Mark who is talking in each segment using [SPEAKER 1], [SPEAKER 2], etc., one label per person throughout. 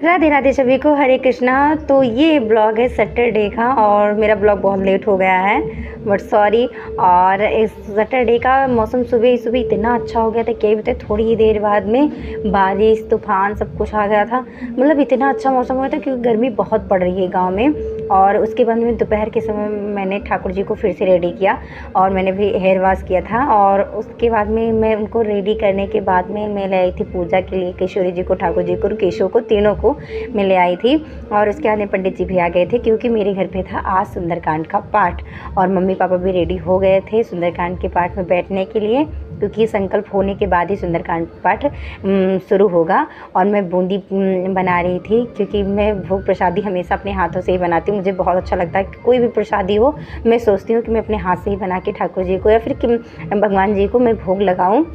[SPEAKER 1] राधे राधे सभी को, हरे कृष्णा। तो ये ब्लॉग है सैटरडे का और मेरा ब्लॉग बहुत लेट हो गया है, बट सॉरी। और इस सैटरडे का मौसम सुबह ही सुबह इतना अच्छा हो गया था, क्या बताए, थोड़ी ही देर बाद में बारिश तूफान सब कुछ आ गया था। मतलब इतना अच्छा मौसम हुआ था क्योंकि गर्मी बहुत पड़ रही है गाँव में। और उसके बाद में दोपहर के समय मैंने ठाकुर जी को फिर से रेडी किया और मैंने भी हेयर वॉश किया था। और उसके बाद में मैं उनको रेडी करने के बाद में मैं ले आई थी पूजा के लिए किशोरी जी को, ठाकुर जी को और केशव को, तीनों को मैं ले आई थी। और उसके बाद में पंडित जी भी आ गए थे क्योंकि मेरे घर पे था आज सुंदरकांड का पाठ। और मम्मी पापा भी रेडी हो गए थे सुंदरकांड के पाठ में बैठने के लिए, क्योंकि संकल्प होने के बाद ही सुंदरकांड पाठ शुरू होगा। और मैं बूंदी बना रही थी क्योंकि मैं भोग प्रसादी हमेशा अपने हाथों से ही बनाती हूँ। मुझे बहुत अच्छा लगता है कि कोई भी प्रसादी हो, मैं सोचती हूँ कि मैं अपने हाथ से ही बना के ठाकुर जी को या फिर भगवान जी को मैं भोग लगाऊँ।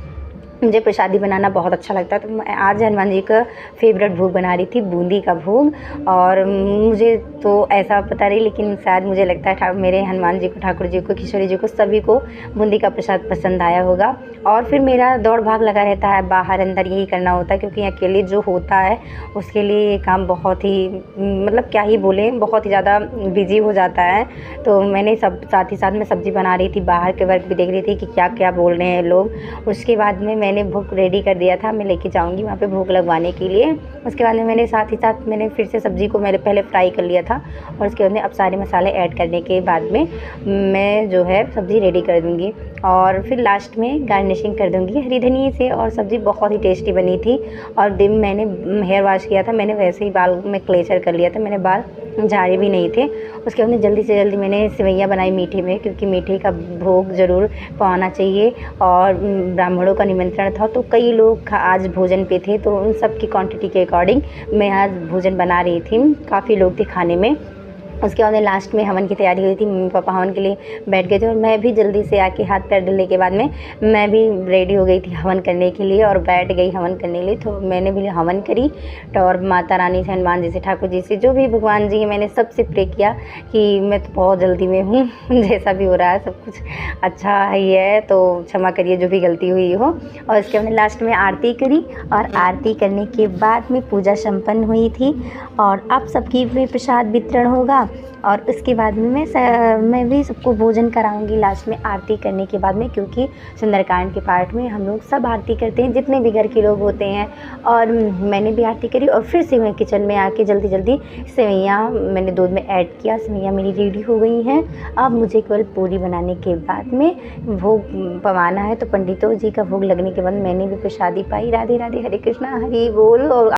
[SPEAKER 1] मुझे प्रसादी बनाना बहुत अच्छा लगता है। तो मैं आज हनुमान जी का फेवरेट भोग बना रही थी, बूंदी का भोग। और मुझे तो ऐसा पता नहीं, लेकिन शायद मुझे लगता है मेरे हनुमान जी को, ठाकुर जी को, किशोरी जी को, सभी को बूंदी का प्रसाद पसंद आया होगा। और फिर मेरा दौड़ भाग लगा रहता है, बाहर अंदर यही करना होता है क्योंकि अकेले जो होता है उसके लिए ये काम बहुत ही मतलब क्या ही बोले, बहुत ही ज़्यादा बिजी हो जाता है। तो मैंने सब साथ ही साथ में सब्ज़ी बना रही थी, बाहर के वर्क भी देख रही थी कि क्या क्या बोल रहे हैं लोग। उसके बाद में मैंने भोग रेडी कर दिया था, मैं लेके जाऊंगी वहाँ पे भोग लगवाने के लिए। उसके बाद में मैंने साथ ही साथ मैंने फिर से सब्ज़ी को मैंने पहले फ्राई कर लिया था और उसके बाद में अब सारे मसाले ऐड करने के बाद में मैं जो है सब्ज़ी रेडी कर दूँगी। और फिर लास्ट में गार्निशिंग कर दूँगी हरी धनिया से। और सब्ज़ी बहुत ही टेस्टी बनी थी। और दिन मैंने हेयर वॉश किया था, मैंने वैसे ही बाल में क्लेचर कर लिया था, मैंने बाल झाड़े भी नहीं थे। उसके बाद में जल्दी से जल्दी मैंने सेवैयाँ बनाई मीठे में, क्योंकि मीठे का भोग ज़रूर पवाना चाहिए। और ब्राह्मणों का निमंत्रण था तो कई लोग आज भोजन पे थे, तो उन सब की क्वांटिटी के अकॉर्डिंग मैं आज भोजन बना रही थी। काफ़ी लोग थे खाने में। उसके बाद में लास्ट में हवन की तैयारी हुई थी, मम्मी पापा हवन के लिए बैठ गए थे और मैं भी जल्दी से आके हाथ पैर धुलने के बाद में मैं भी रेडी हो गई थी हवन करने के लिए और बैठ गई हवन करने के लिए। तो मैंने भी हवन करी तो और माता रानी से, हनुमान जी से, ठाकुर जी से, जो भी भगवान जी हैं, मैंने सबसे प्रे किया कि मैं तो बहुत जल्दी में हूँ जैसा भी हो रहा है सब कुछ अच्छा ही है, तो क्षमा करिए जो भी गलती हुई हो। और उसके बाद लास्ट में आरती करी और आरती करने के बाद में पूजा संपन्न हुई थी। और अब सबकी में प्रसाद वितरण होगा और उसके बाद में मैं भी सबको भोजन कराऊंगी लास्ट में आरती करने के बाद में, क्योंकि सुंदरकांड के पाठ में हम लोग सब आरती करते हैं, जितने भी घर के लोग होते हैं। और मैंने भी आरती करी और फिर से मैं किचन में आके जल्दी जल्दी सेवैयाँ मैंने दूध में ऐड किया, सेवैयाँ मेरी रेडी हो गई हैं। अब मुझे केवल पूरी बनाने के बाद में भोग पवाना है। तो पंडितों जी का भोग लगने के बाद मैंने भी प्रसादी पाई। राधे राधे, हरे कृष्णा, हरि बोल। और